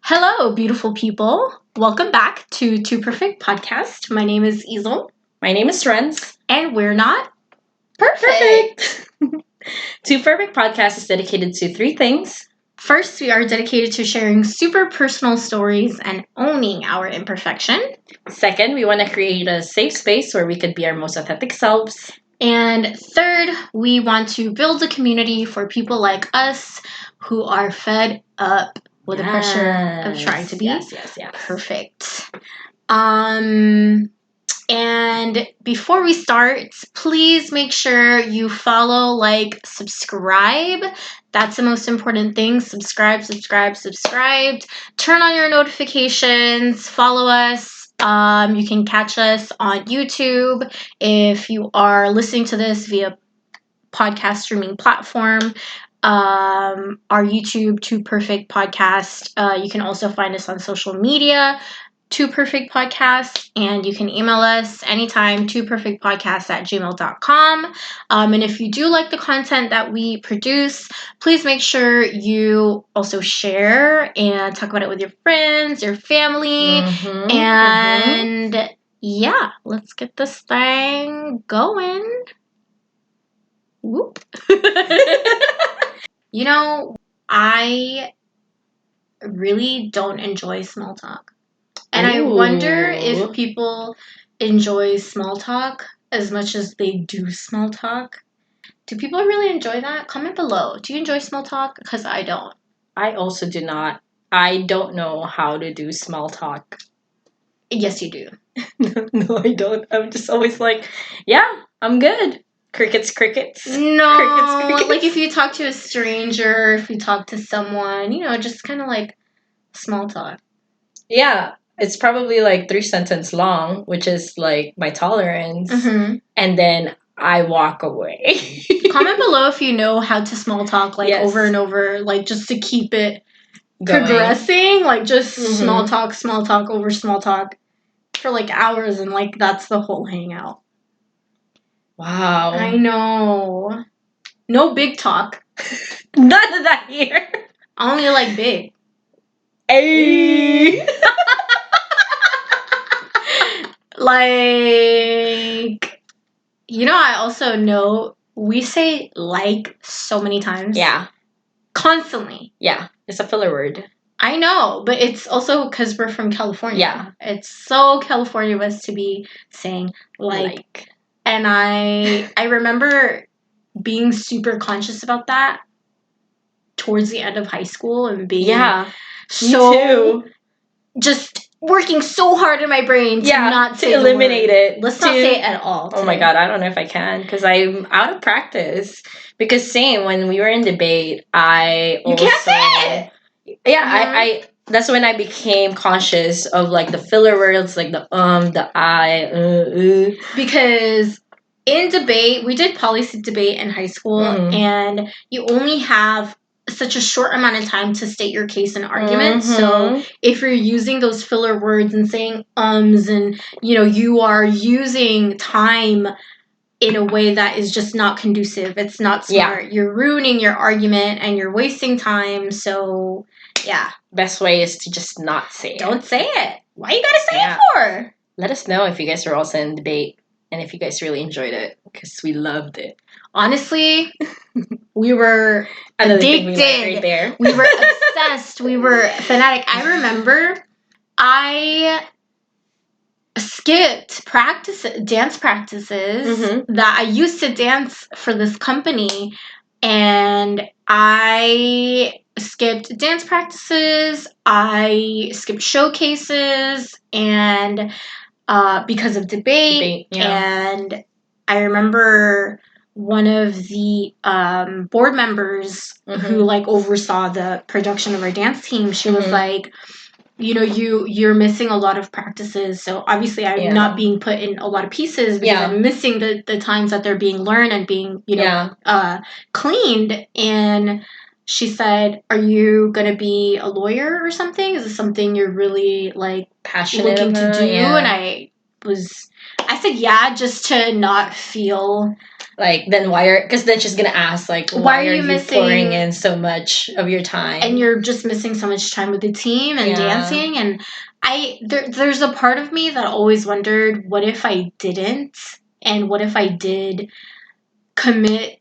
Hello, beautiful people. Welcome back to Two Perfect Podcast. My name is Yzel. My name is Renz. And we're not Perfect. Two Perfect Podcast is dedicated to three things. First, we are dedicated to sharing super personal stories and owning our imperfection. Second, we want to create a safe space where we could be our most authentic selves. And third, we want to build a community for people like us who are fed up with the pressure of trying to be perfect. And before we start, please make sure you follow, like, subscribe. That's the most important thing. Subscribe. Turn on your notifications. Follow us. You can catch us on YouTube if you are listening to this via podcast streaming platform. Our YouTube, Two Perfect Podcast. You can also find us on social media, Two Perfect Podcast, and you can email us anytime, twoperfectpodcast@gmail.com. And if you do like the content that we produce, please make sure you also share and talk about it with your friends, your family, yeah, let's get this thing going. Whoop. You know, I really don't enjoy small talk. And I wonder if people enjoy small talk as much as they do small talk. Do people really enjoy that? Comment below. Do you enjoy small talk? Because I don't. I also do not. I don't know how to do small talk. Yes, you do. No, I don't. I'm just always like, yeah, I'm good. Crickets. No, crickets. Like if you talk to a stranger, if you talk to someone, just kind of like small talk. Yeah, it's probably like 3 sentences long, which is like my tolerance. And then I walk away. Comment below if you know how to small talk, like over and over, like just to keep it progressing, like just small talk over small talk for like hours, and like that's the whole hangout. Wow. I know. No big talk. None of that here. Only like big. Hey. Like, I also know we say like so many times. Yeah. Constantly. Yeah. It's a filler word. I know, but it's also because we're from California. Yeah. It's so California of us to be saying like. And I remember being super conscious about that towards the end of high school and being so just working so hard in my brain to not say eliminate it. Let's not say it at all today. Oh my god, I don't know if I can because I'm out of practice. Because same when we were in debate, you can't say it. Yeah, I that's when I became conscious of like the filler words, like the I. Because in debate, we did policy debate in high school, and you only have such a short amount of time to state your case and argument. So if you're using those filler words and saying and you are using time in a way that is just not conducive. It's not smart. You're ruining your argument and you're wasting time. So yeah. Best way is to just not say it. Don't say it. Why you gotta say it for? Let us know if you guys are also in debate and if you guys really enjoyed it because we loved it. Honestly, we were addicted. We were obsessed. We were fanatic. I remember I skipped dance practices that I used to dance for this company, and I skipped dance practices. I skipped showcases, and because of debate. And I remember one of the board members who like oversaw the production of our dance team, she was like, you're missing a lot of practices. So obviously I'm not being put in a lot of pieces because I'm missing the times that they're being learned and being cleaned. And she said, are you going to be a lawyer or something? Is this something you're really like passionate looking to do? And I said, yeah, just to not feel Like, then because then she's gonna ask, like, why are you pouring in so much of your time? And you're just missing so much time with the team and dancing. And there's a part of me that always wondered, what if I didn't? And what if I did commit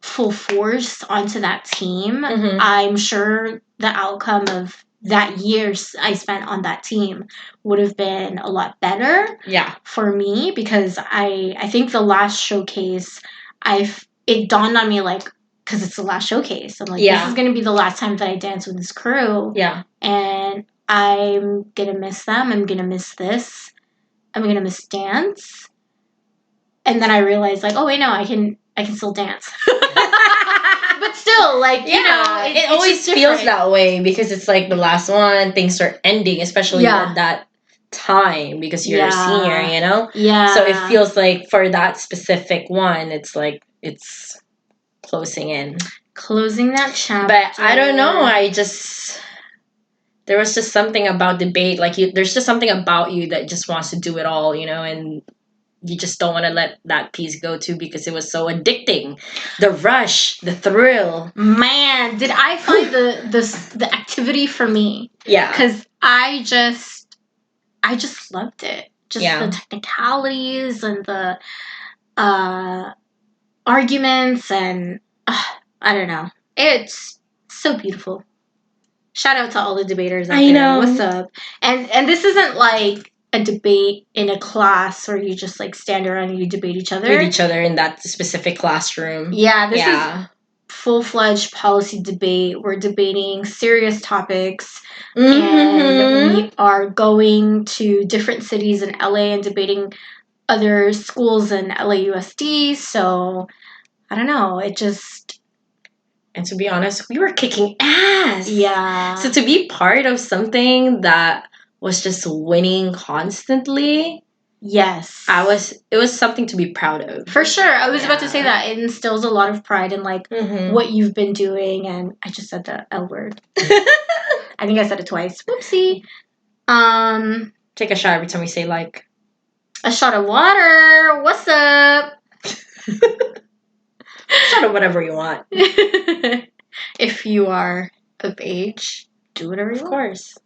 full force onto that team? I'm sure the outcome of that year I spent on that team would have been a lot better for me, because I think the last showcase, it dawned on me, like, because it's the last showcase, I'm like, this is going to be the last time that I dance with this crew, and I'm gonna miss them, I'm gonna miss this, I'm gonna miss dance. And then I realized, like, oh wait, no, I can still dance. But still, like, you know, it always feels that way, because it's like the last one, things are ending, especially at that time, because you're a senior, you know? Yeah. So it feels like for that specific one, it's like it's closing in. Closing that chapter. But I don't know, there was just something about debate, like, there's just something about you that just wants to do it all, you know, and you just don't want to let that piece go too, because it was so addicting. The rush, the thrill. Man, did I find the activity for me? Yeah. Because I just loved it. Just the technicalities and the arguments, and I don't know. It's so beautiful. Shout out to all the debaters out there. Know. What's up? And this isn't like a debate in a class where you just like stand around and you debate each other. With each other in that specific classroom. Yeah, this is full-fledged policy debate. We're debating serious topics, and we are going to different cities in LA and debating other schools in LAUSD. So I don't know, it just... And to be honest, we were kicking ass. Yeah. So to be part of something that was just winning constantly, yes, it was something to be proud of. For sure. I was about to say that. It instills a lot of pride in, like, what you've been doing. And I just said the L word. I think I said it twice. Whoopsie. Take a shot every time we say, like. A shot of water. What's up? Shot of whatever you want. If you are of age, do whatever you want. Of course.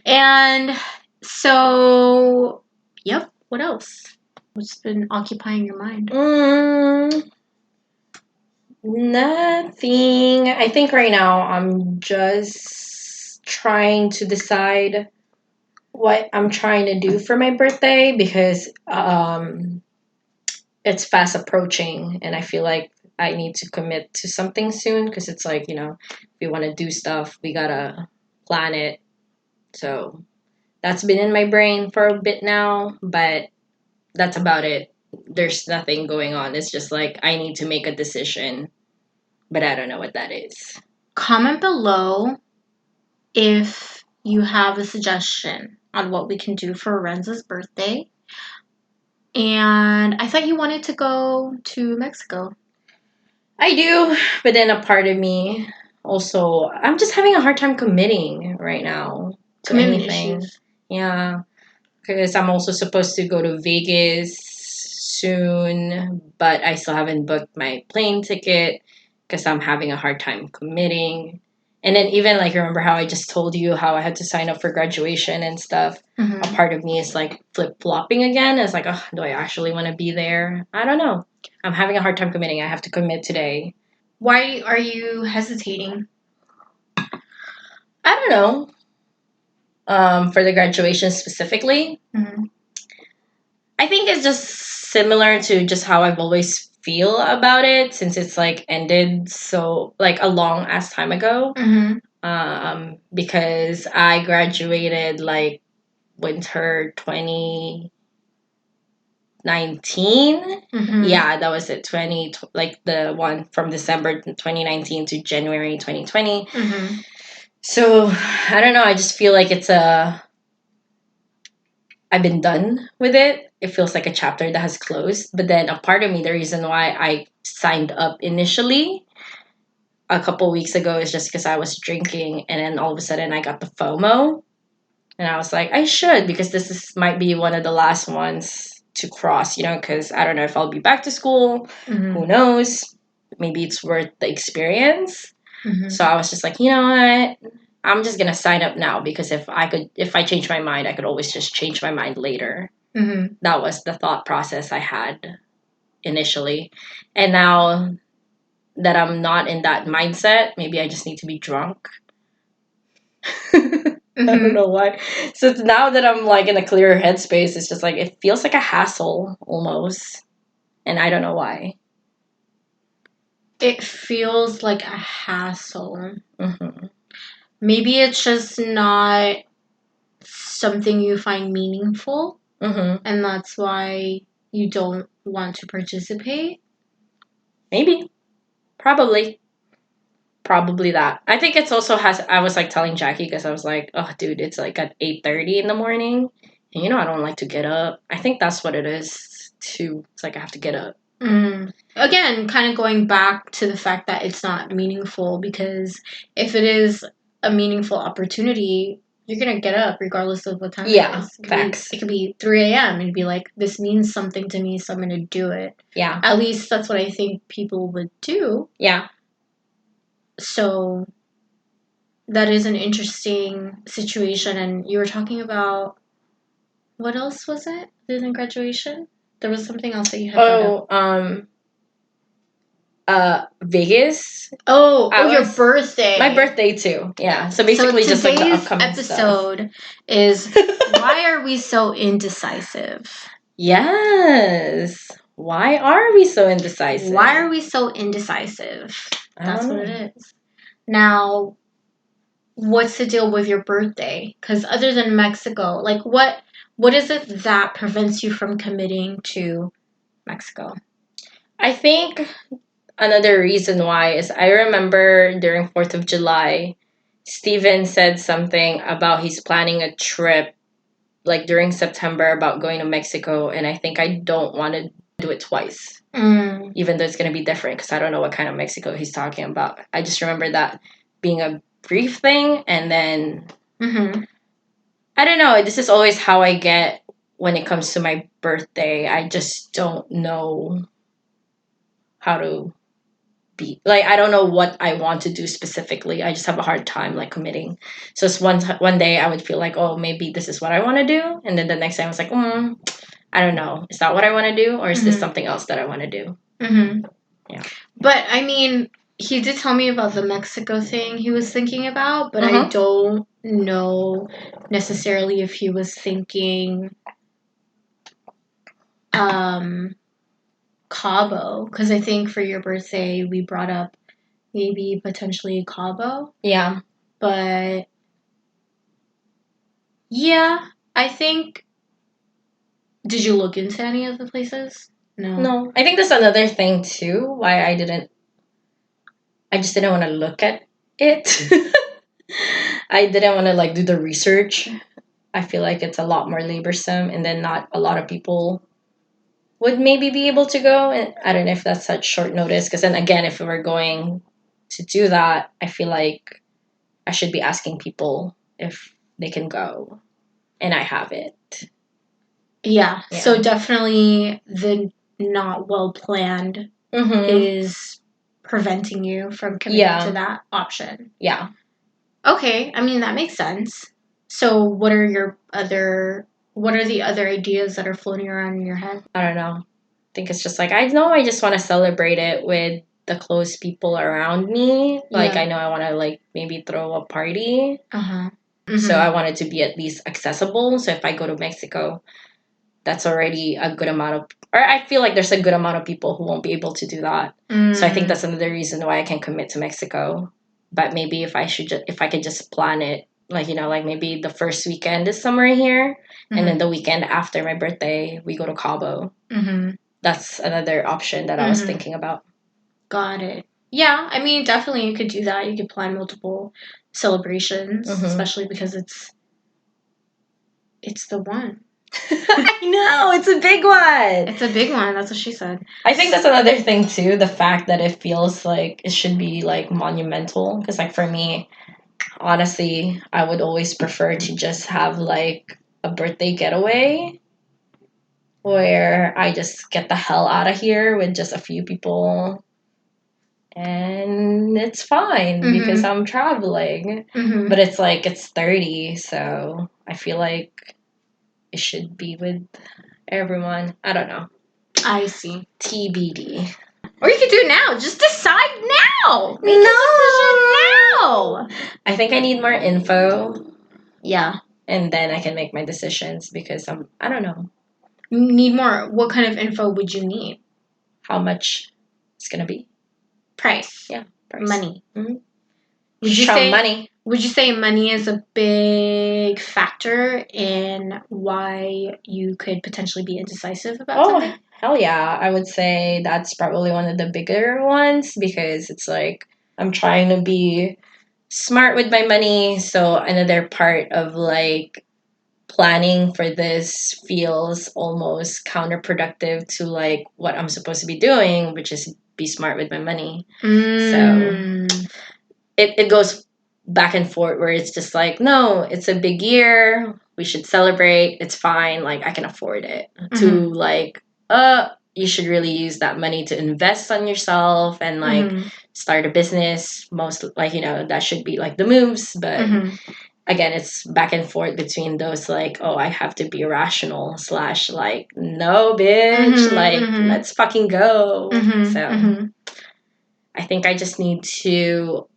And so, yep. What else? What's been occupying your mind? Nothing. I think right now I'm just trying to decide what I'm trying to do for my birthday, because it's fast approaching, and I feel like I need to commit to something soon, because it's like, you know, if we want to do stuff, we gotta plan it. So that's been in my brain for a bit now, but that's about it. There's nothing going on. It's just like I need to make a decision, but I don't know what that is. Comment below if you have a suggestion on what we can do for Renz's birthday. And I thought you wanted to go to Mexico. I do, but then a part of me also, I'm just having a hard time committing right now to anything. Issues. Yeah, because I'm also supposed to go to Vegas soon, but I still haven't booked my plane ticket because I'm having a hard time committing. And then even, like, remember how I just told you how I had to sign up for graduation and stuff? A part of me is like flip-flopping again. It's like, oh, do I actually want to be there? I don't know. I'm having a hard time committing. I have to commit today. Why are you hesitating? I don't know. For the graduation specifically, I think it's just similar to just how I've always feel about it, since it's like ended so like a long ass time ago. Because I graduated like winter 2019. Yeah, that was it. Like the one from December 2019 to January 2020. So I don't know. I just feel like I've been done with it. It feels like a chapter that has closed. But then a part of me, the reason why I signed up initially a couple weeks ago is just because I was drinking, and then all of a sudden I got the FOMO, and I was like, I should, because might be one of the last ones to cross, because I don't know if I'll be back to school. Who knows? Maybe it's worth the experience. So I was just like, you know what? I'm just gonna sign up now, because if I change my mind, I could always just change my mind later. That was the thought process I had initially. And now that I'm not in that mindset, maybe I just need to be drunk. I don't know why. So now that I'm like in a clearer headspace, it's just like it feels like a hassle almost. And I don't know why. It feels like a hassle. Maybe it's just not something you find meaningful. And that's why you don't want to participate. Maybe. Probably that. I think it's also I was like telling Jackie, because I was like, oh dude, it's like at 8:30 in the morning, and I don't like to get up. I think that's what it is too. It's like I have to get up. Again, kind of going back to the fact that it's not meaningful, because if it is a meaningful opportunity, you're gonna get up regardless of what time it is. It could be 3 a.m. and you'd be like, this means something to me, so I'm gonna do it. Yeah. At least that's what I think people would do. Yeah. So that is an interesting situation. And you were talking about, what else was it other than graduation? There was something else that you had brought up. Vegas. Your birthday. My birthday too. Yeah. So basically, just like the upcoming episode is why are we so indecisive? Yes. Why are we so indecisive? Why are we so indecisive? That's what it is. Now, what's the deal with your birthday? Because other than Mexico, like what is it that prevents you from committing to Mexico? I think another reason why is I remember during 4th of July, Steven said something about he's planning a trip like during September about going to Mexico, and I think I don't want to do it twice. Even though it's going to be different, because I don't know what kind of Mexico he's talking about. I just remember that being a brief thing, and then I don't know. This is always how I get when it comes to my birthday. I just don't know how to be. Like, I don't know what I want to do specifically. I just have a hard time like committing. So it's one day I would feel like, oh, maybe this is what I want to do, and then the next day I was like, I don't know. Is that what I want to do, or is this something else that I want to do? Yeah. But I mean, he did tell me about the Mexico thing he was thinking about, but I don't know necessarily if he was thinking Cabo, because I think for your birthday we brought up maybe potentially Cabo. Yeah. But yeah, I think, did you look into any of the places? No. I think that's another thing too, why I just didn't want to look at it. I didn't want to like do the research. I feel like it's a lot more laborsome, and then not a lot of people would maybe be able to go. And I don't know if that's such short notice, because then again, if we were going to do that, I feel like I should be asking people if they can go, and I have it. Yeah. So definitely the not well planned is preventing you from committing to that option. Yeah. Okay, I mean that makes sense. So what are the other ideas that are floating around in your head? I don't know. I think it's just like, I know I just want to celebrate it with the close people around me. Like, I know I want to like maybe throw a party. So I want it to be at least accessible. So if I go to Mexico, that's already a good amount of, or I feel like there's a good amount of people who won't be able to do that. So I think that's another reason why I can commit to Mexico. But maybe if I could just plan it, like, like maybe the first weekend is somewhere here, and then the weekend after my birthday, we go to Cabo. That's another option that I was thinking about. Got it. Yeah, I mean, definitely you could do that. You could plan multiple celebrations, especially because it's the one. I know, it's a big one. It's a big one. That's what she said. I think that's another thing too, the fact that it feels like it should be like monumental. Because like for me, honestly, I would always prefer to just have like a birthday getaway. where I just get the hell out of here with just a few people. And it's fine because I'm traveling. But it's like, it's 30, so I feel like it should be with everyone. I don't know. I see. TBD. Or you could do it now. Just decide now. Make a decision now. I think I need more info. Yeah. And then I can make my decisions because I don't know. You need more. What kind of info would you need? How much it's going to be. Price. Yeah. Price. Money. Mm-hmm. Money. Would you say money is a big factor in why you could potentially be indecisive about something? Hell yeah. I would say that's probably one of the bigger ones because it's like I'm trying to be smart with my money. So another part of like planning for this feels almost counterproductive to like what I'm supposed to be doing, which is be smart with my money. So it goes back and forth where it's just like, no, it's a big year. We should celebrate. It's fine. Like, I can afford it. To like, you should really use that money to invest on yourself and like start a business. Most like, that should be like the moves. But again, it's back and forth between those like, oh, I have to be rational / like, no, bitch. Let's fucking go. So I think I just need to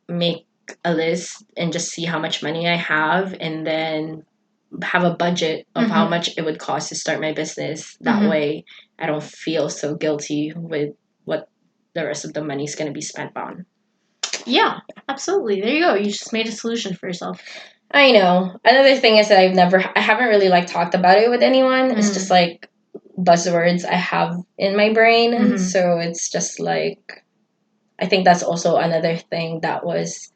make a list and just see how much money I have and then have a budget of how much it would cost to start my business. That way I don't feel so guilty with what the rest of the money is going to be spent on. Yeah, absolutely. There you go. You just made a solution for yourself. I know. Another thing is that I haven't really like talked about it with anyone. It's just like buzzwords I have in my brain. So it's just like, I think that's also another thing that was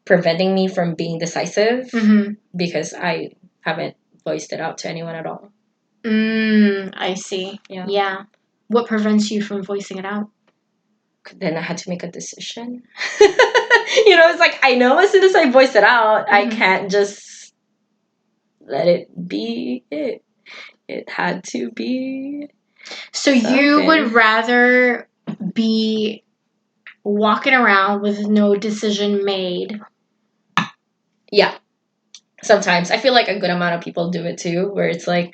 preventing me from being decisive because I haven't voiced it out to anyone at all. I see. Yeah. What prevents you from voicing it out? Then I had to make a decision. It's like, I know as soon as I voice it out, I can't just let it be it. It had to be. So something. You would rather be walking around with no decision made. Yeah. Sometimes. I feel like a good amount of people do it too, where it's like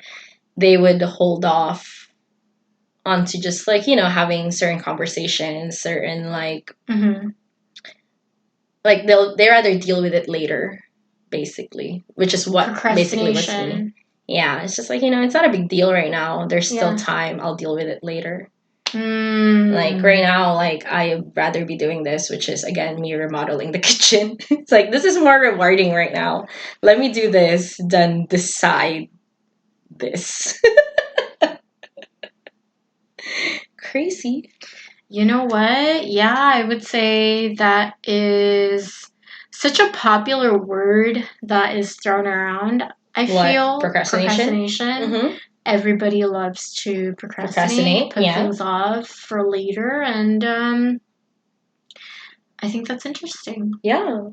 they would hold off onto just like, having certain conversations, certain like like they rather deal with it later, basically, which is what basically was me. Yeah, it's just like, it's not a big deal right now. There's still time. I'll deal with it later. Like right now, like I'd rather be doing this, which is again me remodeling the kitchen. It's like, this is more rewarding right now. Let me do this than decide this. Crazy. You know what? Yeah, I would say that is such a popular word that is thrown around. I feel procrastination. Everybody loves to procrastinate, put things off for later, and I think that's interesting. Yeah.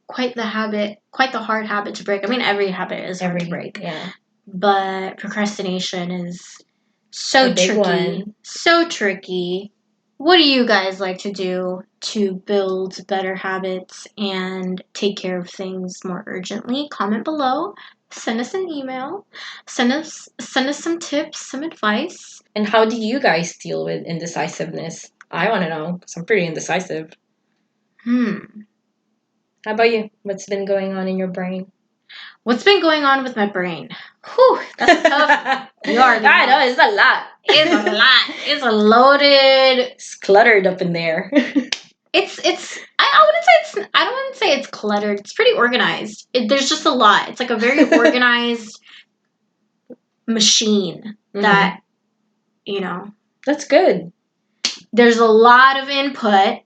Quite the hard habit to break. I mean, every habit is hard to break. Yeah. But procrastination is so tricky. So tricky. What do you guys like to do to build better habits and take care of things more urgently? Comment below. Send us an email. Send us some tips, some advice. And how do you guys deal with indecisiveness? I want to know because I'm pretty indecisive. How about you? What's been going on in your brain? What's been going on with my brain? Whew, that's tough. You already know. I know, it's a lot. It's a lot. It's a loaded. It's cluttered up in there. I don't want to say it's cluttered. It's pretty organized. There's just a lot. It's like a very organized machine that, That's good. There's a lot of input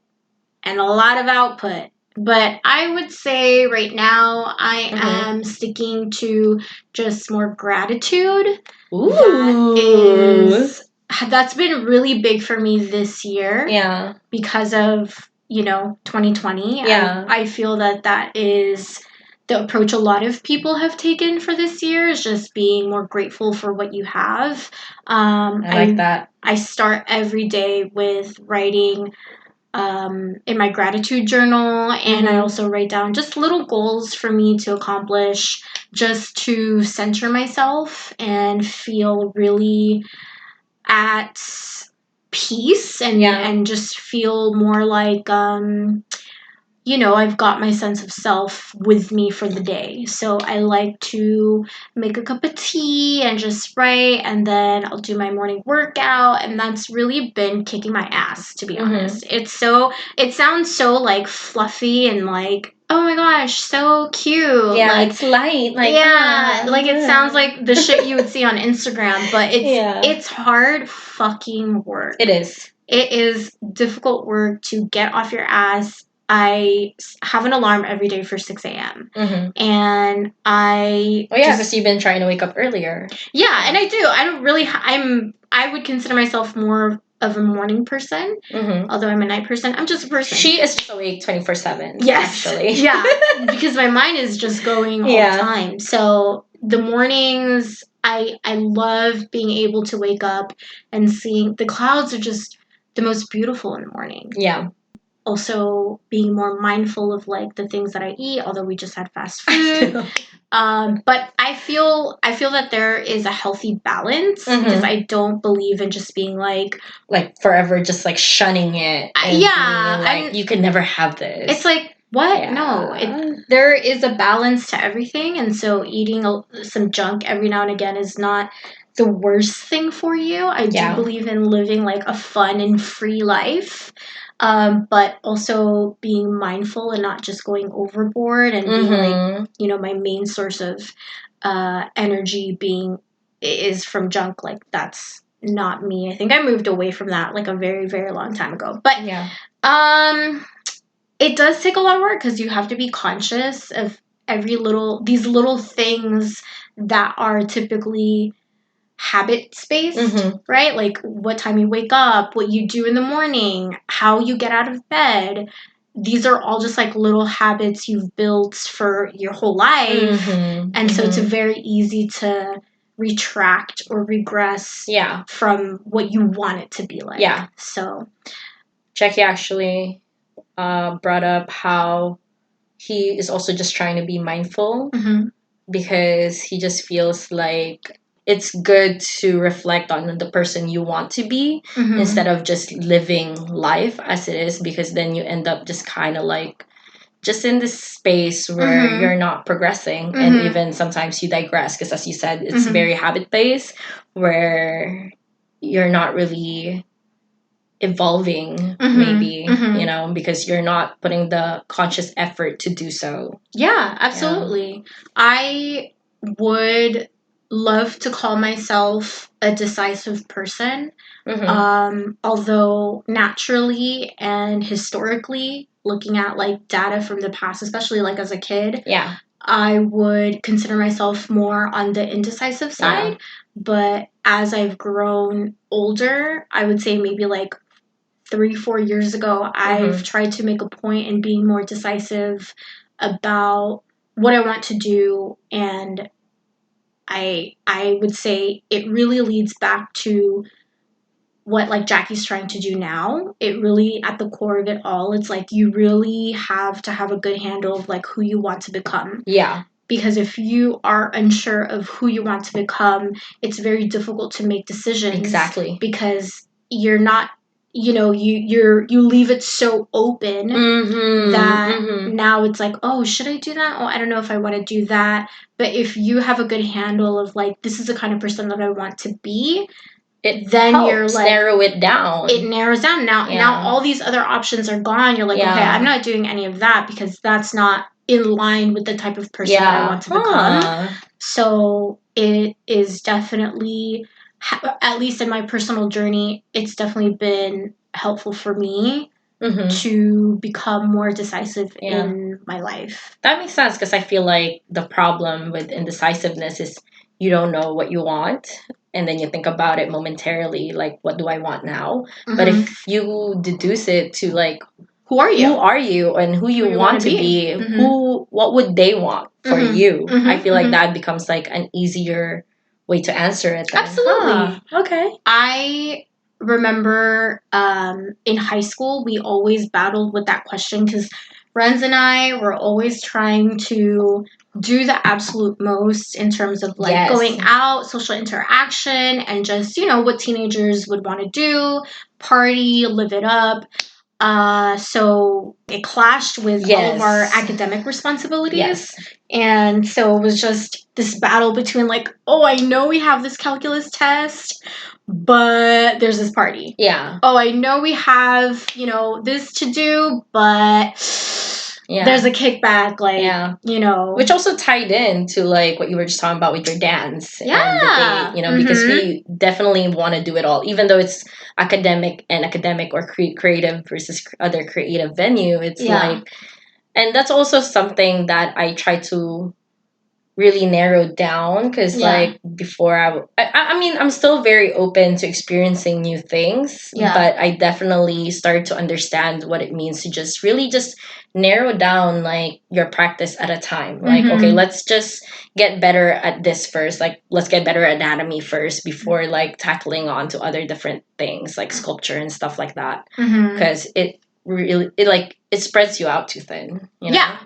and a lot of output. But I would say right now I am sticking to just more gratitude. Ooh. That's been really big for me this year. Yeah. Because of, 2020. Yeah. I feel that is the approach a lot of people have taken for this year is just being more grateful for what you have. I like that. I start every day with writing in my gratitude journal, and I also write down just little goals for me to accomplish, just to center myself and feel really at peace, and just feel more like I've got my sense of self with me for the day. So I like to make a cup of tea and just write, and then I'll do my morning workout, and that's really been kicking my ass, to be honest. It sounds so like fluffy and like, oh my gosh, so cute. Yeah, like, it's light. Like, like it sounds like the shit you would see on Instagram, but it's hard fucking work. It is. It is difficult work to get off your ass. I have an alarm every day for 6 a.m. And because you've been trying to wake up earlier. Yeah, and I do. I don't really. I would consider myself more of a morning person, although I'm a night person. I'm just a person. She is just awake 24/7. Yes, actually. Yeah, because my mind is just going all the time. So the mornings, I love being able to wake up and seeing the clouds are just the most beautiful in the morning. Yeah. Also being more mindful of like the things that I eat, although we just had fast food. But I feel that there is a healthy balance, because I don't believe in just being like forever just like shunning it. And you can never have this. It's like, what? Yeah. No, there is a balance to everything, and so eating some junk every now and again is not the worst thing for you. I do believe in living like a fun and free life. But also being mindful and not just going overboard, and being like, my main source of energy is from junk. Like, that's not me. I think I moved away from that like a very, very long time ago. But it does take a lot of work, because you have to be conscious of these little things that are typically habit-based, right? Like what time you wake up, what you do in the morning, how you get out of bed. These are all just like little habits you've built for your whole life. And so it's very easy to retract or regress from what you want it to be like. Yeah. So Jackie actually brought up how he is also just trying to be mindful, because he just feels like it's good to reflect on the person you want to be, instead of just living life as it is, because then you end up just kind of like just in this space where you're not progressing, and even sometimes you digress, because as you said, it's very habit-based, where you're not really evolving, maybe, because you're not putting the conscious effort to do so. Yeah, absolutely. I would love to call myself a decisive person. Although naturally and historically, looking at like data from the past, especially like as a kid, I would consider myself more on the indecisive side. But as I've grown older, I would say maybe like 3-4 years ago, I've tried to make a point in being more decisive about what I want to do. And I would say it really leads back to what like Jackie's trying to do now. It really, at the core of it all, it's like you really have to have a good handle of like who you want to become. Yeah. Because if you are unsure of who you want to become, it's very difficult to make decisions. Exactly. Because you're not, you leave it so open that now it's like, oh, should I do that? Oh, I don't know if I want to do that. But if you have a good handle of like, this is the kind of person that I want to be, then you're like, narrow it down. It narrows down. Now all these other options are gone. You're like, okay, I'm not doing any of that, because that's not in line with the type of person that I want to become. So it is definitely, at least in my personal journey, it's definitely been helpful for me to become more decisive in my life. That makes sense, because I feel like the problem with indecisiveness is you don't know what you want, and then you think about it momentarily, like, what do I want now? But if you deduce it to like, who are you? Who are you and who you want to be? What would they want for you? I feel like that becomes like an easier way to answer it then. Absolutely. Okay. I remember in high school, we always battled with that question because Renz and I were always trying to do the absolute most in terms of like going out, social interaction, and just, what teenagers would want to do, party, live it up. So it clashed with all of our academic responsibilities. Yes. And so it was just this battle between like, oh, I know we have this calculus test, but there's this party. Yeah. Oh, I know we have, this to do, but there's a kickback, like, Which also tied in to like what you were just talking about with your dance. Yeah. And because we definitely want to do it all, even though it's academic or creative versus other creative venue. It's like, and that's also something that I try to really narrowed down because like before I mean I'm still very open to experiencing new things, but I definitely start to understand what it means to just really just narrow down like your practice at a time. Like, okay, let's just get better at this first. Like, let's get better at anatomy first before like tackling on to other different things like sculpture and stuff like that, because it really it spreads you out too thin, yeah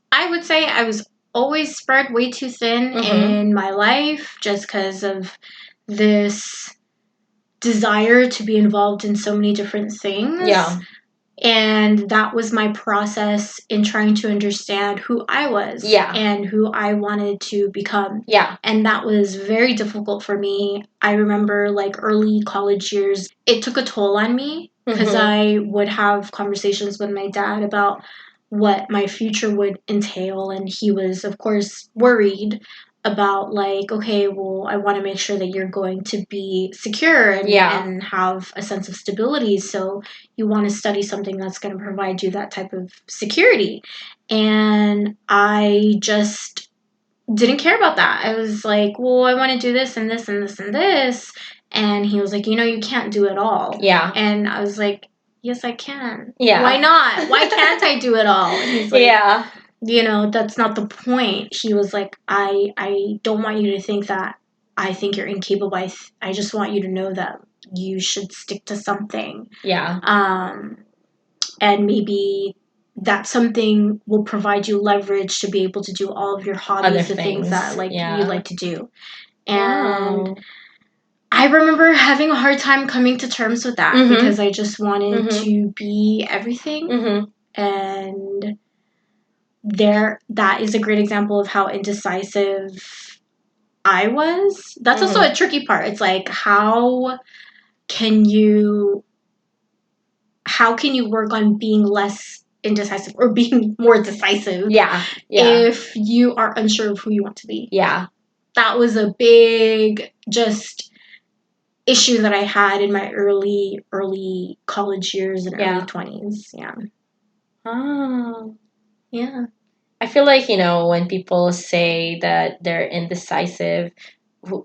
I would say I was always spread way too thin in my life just because of this desire to be involved in so many different things. Yeah. And that was my process in trying to understand who I was and who I wanted to become. Yeah. And that was very difficult for me. I remember like early college years, it took a toll on me because I would have conversations with my dad about what my future would entail. And he was, of course, worried about like, okay, well, I want to make sure that you're going to be secure and have a sense of stability. So you want to study something that's going to provide you that type of security. And I just didn't care about that. I was like, well, I want to do this and this and this and this. And he was like, you can't do it all. Yeah. And I was like, yes, I can. Yeah. Why not? Why can't I do it all? And he's like, that's not the point. He was like, I don't want you to think that I think you're incapable. I just want you to know that you should stick to something. Yeah. And maybe that something will provide you leverage to be able to do all of your hobbies, the things that like you like to do. And I remember having a hard time coming to terms with that because I just wanted to be everything. And that is a great example of how indecisive I was. That's also a tricky part. It's like, how can you work on being less indecisive or being more decisive if you are unsure of who you want to be? That was a big just issue that I had in my early college years and early 20s. I feel like, when people say that they're indecisive,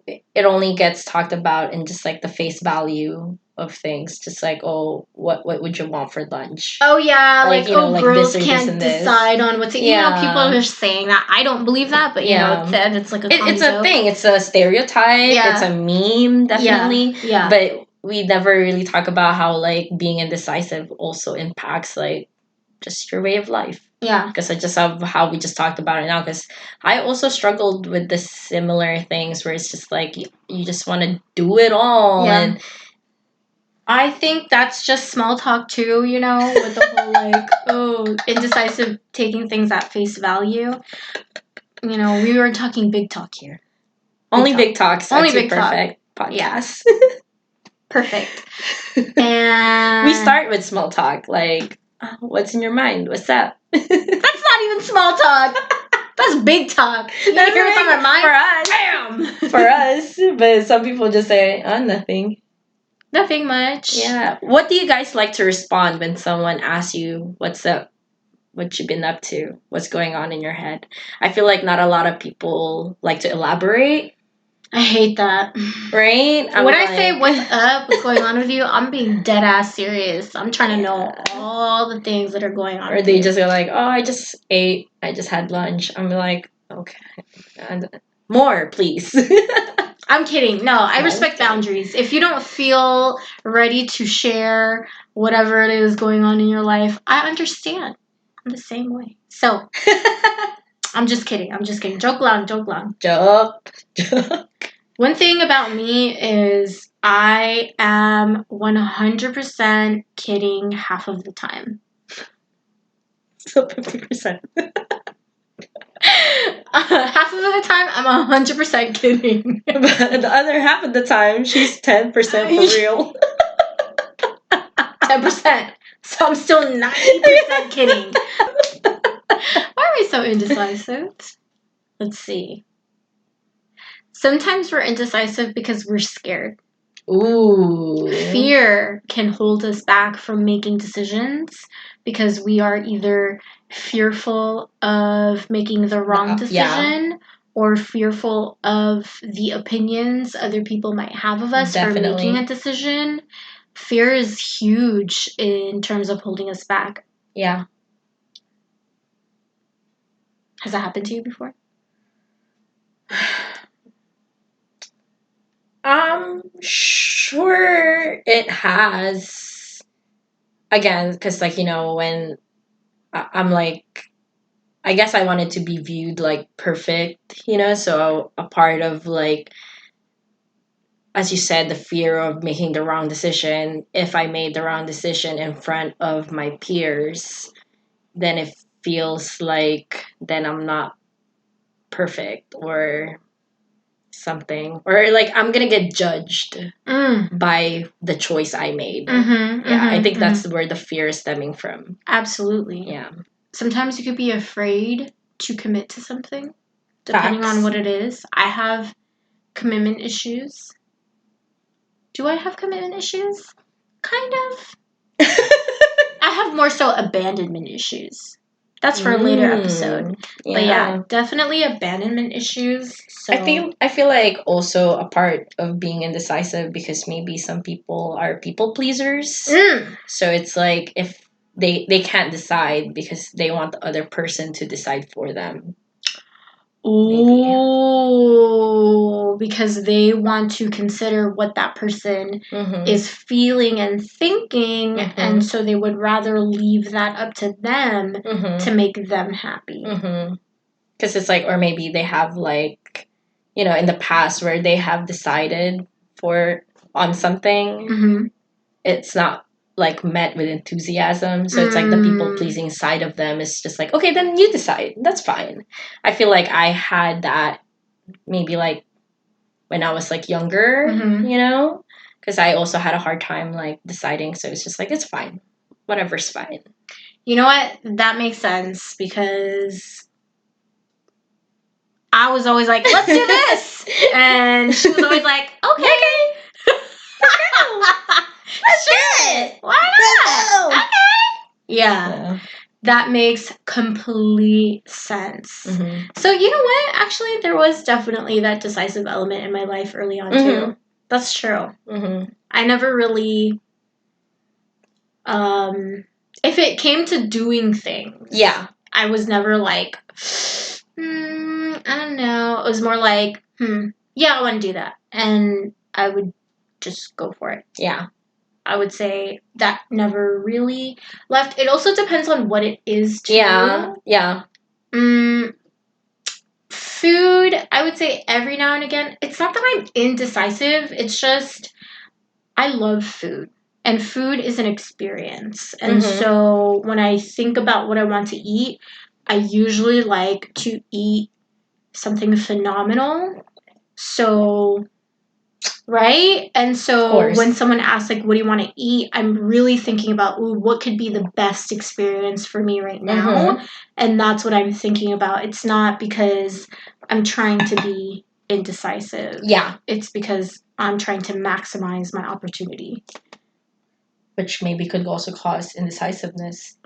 it only gets talked about in just like the face value of things. Just like, oh, what would you want for lunch? Oh, yeah. Like girls this can't decide on what to eat. People are saying that. I don't believe that, but, it's like a common It's a joke. thing. It's a stereotype. It's a meme, definitely. Yeah. But we never really talk about how, like, being indecisive also impacts, like, just your way of life. Yeah. Because I just have how we just talked about it now. Because I also struggled with the similar things where it's just like you just want to do it all. Yeah. And I think that's just small talk too, with the whole like, indecisive, taking things at face value. We were talking big talk here. Big talks. Only big perfect talk. Podcast. Yeah. Perfect. And we start with small talk, like, what's in your mind? What's up? That's not even small talk. That's big talk. You That's hear what's on my mind? For us. Bam! For us. But some people just say, nothing. Nothing much. Yeah. What do you guys like to respond when someone asks you, what's up? What you've been up to? What's going on in your head? I feel like not a lot of people like to elaborate. I hate that. Right? When I say what's up, what's going on with you, I'm being dead ass serious. I'm trying to know all the things that are going on. Or they just go like, oh, I just ate, I just had lunch. I'm like, okay. And more, please. I'm kidding. No, I respect boundaries. If you don't feel ready to share whatever it is going on in your life, I understand. I'm the same way. So, I'm just kidding. I'm just kidding. Joke lang, joke lang. Joke. One thing about me is I am 100% kidding half of the time. So 50%. Half of the time, I'm 100% kidding. But the other half of the time, she's 10% for real. 10%. So I'm still 90% kidding. Why are we so indecisive? Let's see. Sometimes we're indecisive because we're scared. Ooh. Fear can hold us back from making decisions because we are either fearful of making the wrong decision or fearful of the opinions other people might have of us for making a decision. Fear is huge in terms of holding us back. Yeah. Has that happened to you before? Sure it has. Again, because like, you know, when I'm like, I guess I wanted to be viewed like perfect, you know, so a part of like, as you said, the fear of making the wrong decision. If I made the wrong decision in front of my peers, then it feels like then I'm not perfect or something, or like I'm gonna get judged by the choice I made. I think that's where the fear is stemming from. Absolutely. Yeah. Sometimes you could be afraid to commit to something, depending on what it is. I have commitment issues. Do I have commitment issues? Kind of. I have more so abandonment issues. That's for a later episode. Yeah. But yeah, definitely abandonment issues. So I feel like also a part of being indecisive because maybe some people are people pleasers. So it's like if they can't decide because they want the other person to decide for them. Ooh, because they want to consider what that person is feeling and thinking, and so they would rather leave that up to them to make them happy. Because it's like, or maybe they have like, you know, in the past where they have decided on something, it's not like met with enthusiasm. So it's like the people pleasing side of them is just like, okay, then you decide. That's fine. I feel like I had that maybe like when I was like younger, you know, because I also had a hard time like deciding. So it's just like, it's fine. Whatever's fine. You know what? That makes sense because I was always like, let's do this. And she was always like, okay. Let's do it. Why not? Okay. Yeah. That makes complete sense. So you know what? Actually, there was definitely that decisive element in my life early on too. That's true. I never really, if it came to doing things, I was never like, I don't know. It was more like, yeah, I want to do that. And I would just go for it. Yeah. I would say that never really left. It also depends on what it is too. Yeah. Food, I would say every now and again. It's not that I'm indecisive. It's just I love food. And food is an experience. And so when I think about what I want to eat, I usually like to eat something phenomenal. So, right? And so when someone asks, like, what do you want to eat? I'm really thinking about, what could be the best experience for me right now? And that's what I'm thinking about. It's not because I'm trying to be indecisive. Yeah. It's because I'm trying to maximize my opportunity. Which maybe could also cause indecisiveness.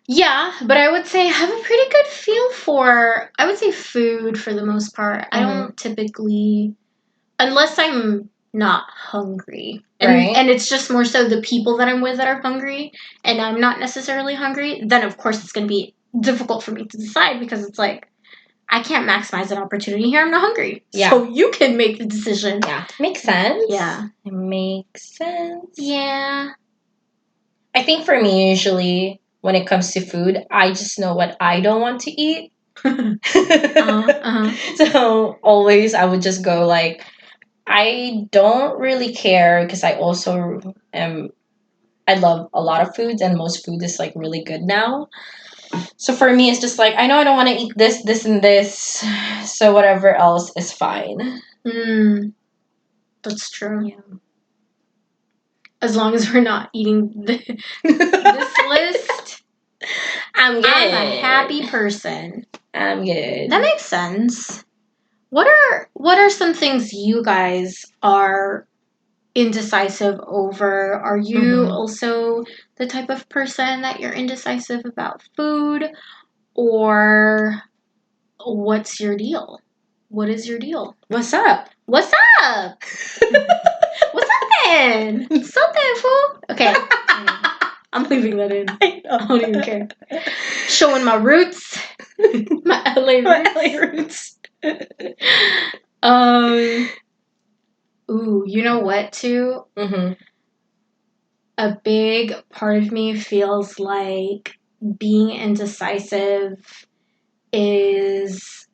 Yeah, but I would say I have a pretty good feel for, I would say food for the most part. I don't typically unless I'm not hungry. And, Right. and it's just more so the people that I'm with that are hungry and I'm not necessarily hungry, then of course it's going to be difficult for me to decide because it's like, I can't maximize an opportunity here. I'm not hungry. Yeah. So you can make the decision. Yeah. Makes sense. Yeah. It makes sense. Yeah. I think for me, usually, when it comes to food, I just know what I don't want to eat. So always I would just go like, I don't really care because I also I love a lot of foods and most food is like really good now. So for me, it's just like, I know I don't want to eat this, this, and this. So whatever else is fine. That's true. Yeah. As long as we're not eating this list, I'm good. I'm a happy person. I'm good. That makes sense. What are some things you guys are indecisive over? Are you also the type of person that you're indecisive about food? Or what's your deal? What is your deal? What's up? What's up? What's up, fool? Okay. I'm leaving that in. I don't even care. Showing my roots. My LA roots. Ooh, you know what, too? A big part of me feels like being indecisive is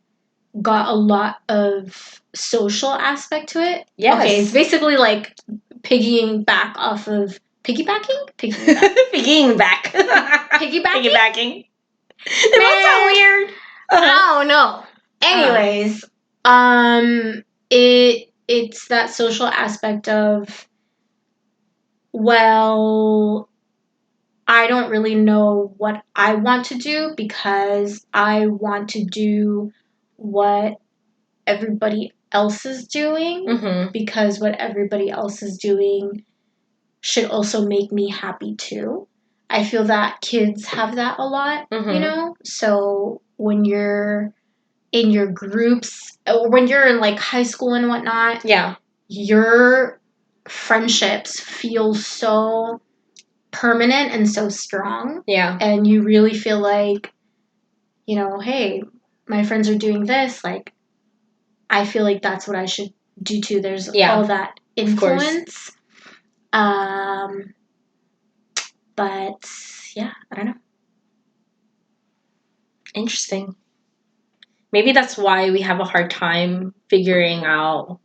got a lot of social aspect to it. Yes. Okay, it's basically like piggybacking? Piggybacking. Piggybacking? It must sound weird. I don't know. Anyways, it's that social aspect of, well, I don't really know what I want to do because I want to do what everybody else is doing, because what everybody else is doing should also make me happy too. I feel that kids have that a lot, you know? So when you're in your groups, or when you're in like high school and whatnot, your friendships feel so permanent and so strong. Yeah. And you really feel like, you know, hey, my friends are doing this, like, I feel like that's what I should do too. There's all that influence. But yeah, I don't know. Interesting. Maybe that's why we have a hard time figuring out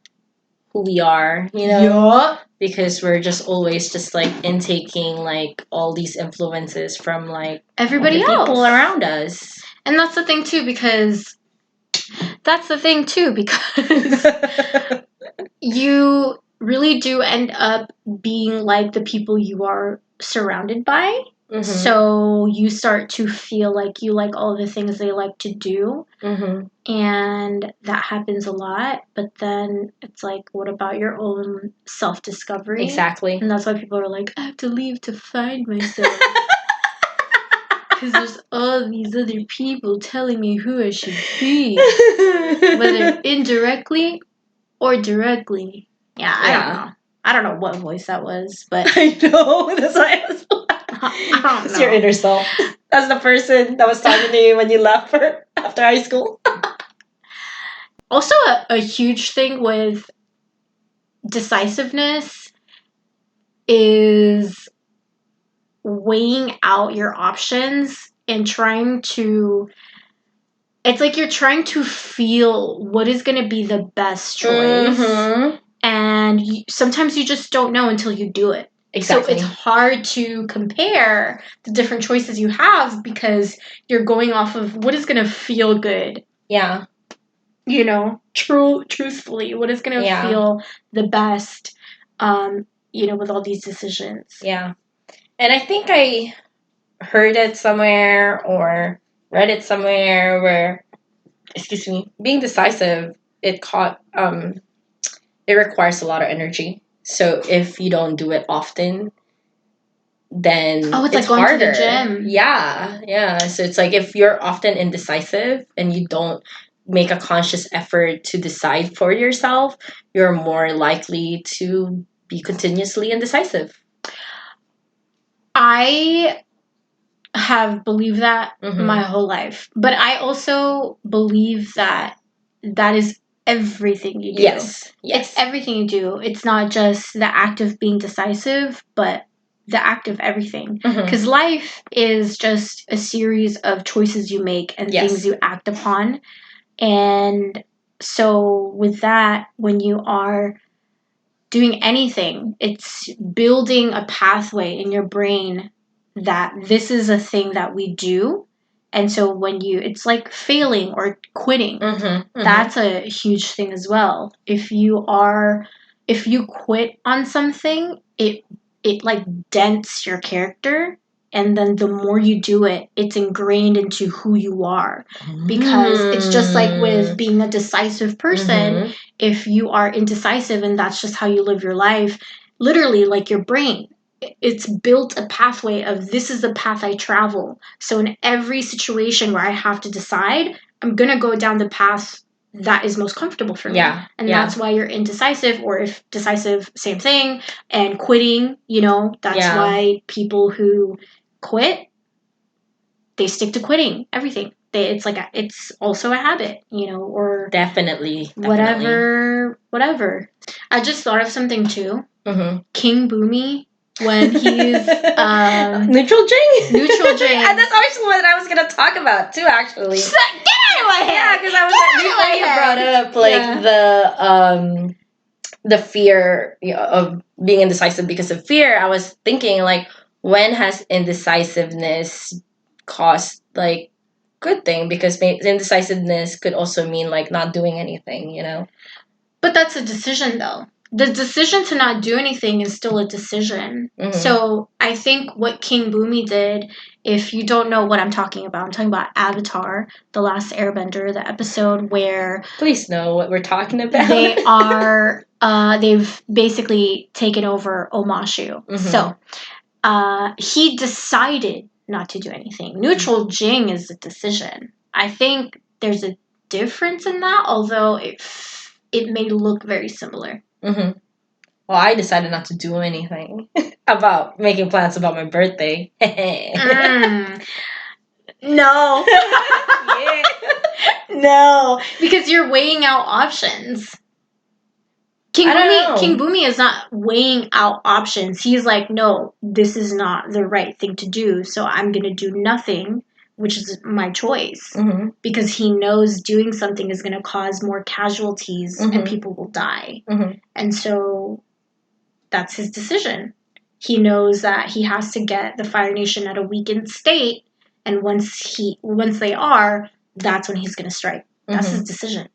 who we are, you know? Yeah. Because we're just always just like intaking like all these influences from like everybody else, people around us. And that's the thing too, because you really do end up being like the people you are surrounded by. So you start to feel like you like all the things they like to do. And that happens a lot. But then it's like, what about your own self-discovery? Exactly. And that's why people are like, I have to leave to find myself. Because there's all these other people telling me who I should be. Whether indirectly or directly. Yeah, I don't know. I don't know what voice that was, but I know. That's why I was I don't know. It's your inner self. That's the person that was talking to you when you left after high school. Also, a huge thing with decisiveness is weighing out your options and trying to... It's like you're trying to feel what is going to be the best choice. And sometimes you just don't know until you do it. Exactly. So it's hard to compare the different choices you have because you're going off of what is going to feel good. Yeah. You know, truthfully, what is going to feel the best, you know, with all these decisions. Yeah. And I think I heard it somewhere or read it somewhere where, excuse me, being decisive, it requires a lot of energy. So if you don't do it often, then it's like going harder. To the gym. Yeah. So it's like if you're often indecisive and you don't make a conscious effort to decide for yourself, you're more likely to be continuously indecisive. I have believed that my whole life, but I also believe that is everything you do. Yes. It's everything you do. It's not just the act of being decisive, but the act of everything. Because life is just a series of choices you make and things you act upon. And so with that, when you are doing anything, it's building a pathway in your brain that this is a thing that we do. And so when it's like failing or quitting, that's a huge thing as well. If you quit on something, it like dents your character. And then the more you do it, it's ingrained into who you are. Because it's just like with being a decisive person, if you are indecisive and that's just how you live your life, literally like your brain, it's built a pathway of this is the path I travel. So in every situation where I have to decide, I'm going to go down the path that is most comfortable for me. And that's why you're indecisive, or if decisive, same thing. And quitting, that's why people who quit, they stick to quitting everything. It's also a habit, or definitely whatever. I just thought of something too. King Bumi, when he's neutral jing. And that's actually what I was gonna talk about too. Actually, get out of my head. Yeah, because I was before you brought up the fear of being indecisive because of fear. I was thinking like, when has indecisiveness caused like good thing? Because indecisiveness could also mean like not doing anything, But that's a decision though. The decision to not do anything is still a decision. So I think what King Bumi did, if you don't know what I'm talking about Avatar, The Last Airbender, the episode where... Please know what we're talking about. They are... they've basically taken over Omashu. So he decided not to do anything. Neutral jing is a decision. I think there's a difference in that, although it may look very similar. Well, I decided not to do anything about making plans about my birthday. No. No, because you're weighing out options. King Bumi is not weighing out options. He's like, no, this is not the right thing to do, so I'm going to do nothing, which is my choice. Because he knows doing something is going to cause more casualties and people will die. And so that's his decision. He knows that he has to get the Fire Nation at a weakened state, and once they are, that's when he's going to strike. That's his decision.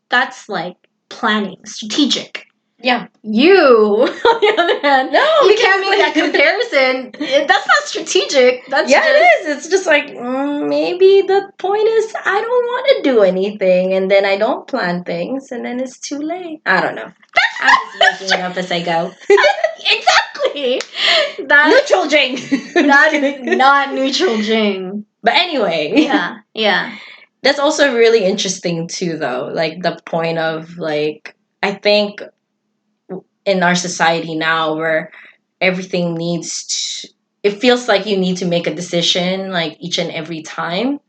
That's like planning, strategic. Yeah. You, on the other hand, no, you can't make that comparison. That's not strategic. It is. It's just like, maybe the point is I don't want to do anything, and then I don't plan things, and then it's too late. I don't know. I'm just making it up as I go. Exactly. Neutral jing. That is not neutral jing. But anyway. Yeah. That's also really interesting too, though. Like the point of like, I think in our society now where everything it feels like you need to make a decision like each and every time.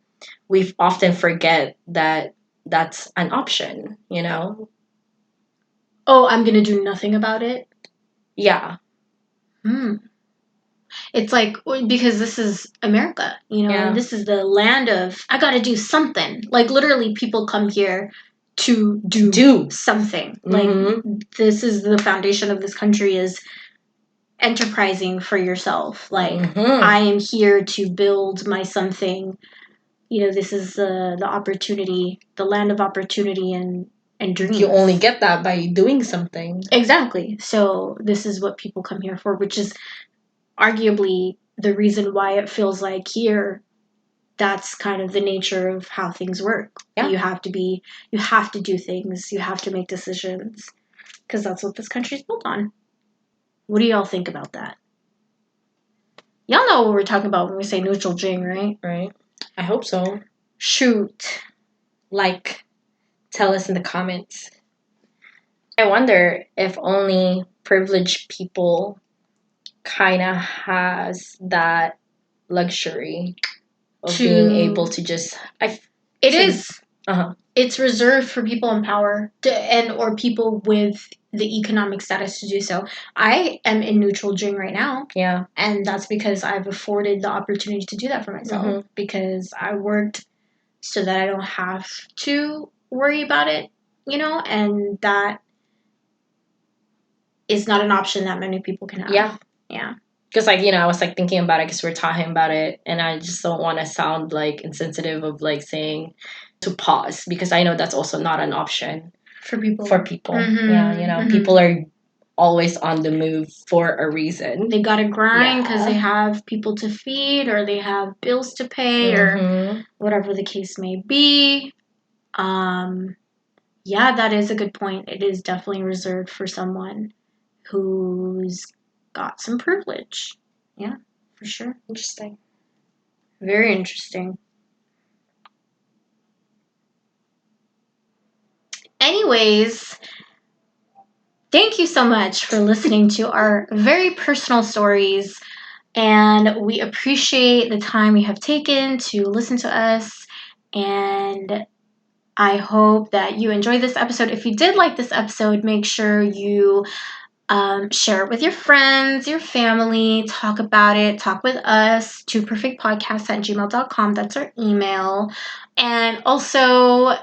We often forget that that's an option, Oh, I'm going to do nothing about it? Yeah. It's like, because this is America, and this is the land of, I got to do something. Like, literally, people come here to do something. Like, this is the foundation of this country, is enterprising for yourself. Like, I am here to build my something. This is the opportunity, the land of opportunity and dreams. You only get that by doing something. Exactly. So this is what people come here for, which is arguably the reason why it feels like here that's kind of the nature of how things work. Yeah. You have to do things, you have to make decisions, because that's what this country's built on. What do y'all think about that? Y'all know what we're talking about when we say neutral jing, right? Right. I hope so. Shoot. Like, Tell us in the comments. I wonder if only privileged people kind of has that luxury of being able to just. It's reserved for people in power or people with the economic status to do so. I am in neutral jing right now. Yeah. And that's because I've afforded the opportunity to do that for myself. Because I worked so that I don't have to worry about it, and that is not an option that many people can have. Yeah. Yeah. Because, I was, thinking about it because we're talking about it, and I just don't want to sound, insensitive of, saying to pause, because I know that's also not an option. For people. Yeah, people are always on the move for a reason. They gotta grind because they have people to feed, or they have bills to pay, or whatever the case may be. Yeah, that is a good point. It is definitely reserved for someone who's got some privilege. Yeah, for sure. Interesting. Very interesting. Anyways, thank you so much for listening to our very personal stories, and we appreciate the time you have taken to listen to us, and I hope that you enjoyed this episode. If you did like this episode, make sure you share it with your friends, your family, talk about it, talk with us, twoperfectpodcasts@gmail.com. That's our email. And also,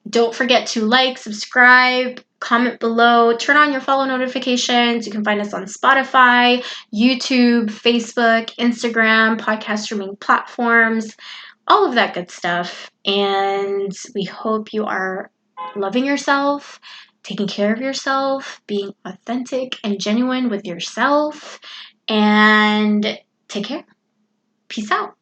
don't forget to like, subscribe, comment below, turn on your follow notifications. You can find us on Spotify, YouTube, Facebook, Instagram, podcast streaming platforms, all of that good stuff. And we hope you are loving yourself, taking care of yourself, being authentic and genuine with yourself, and take care. Peace out.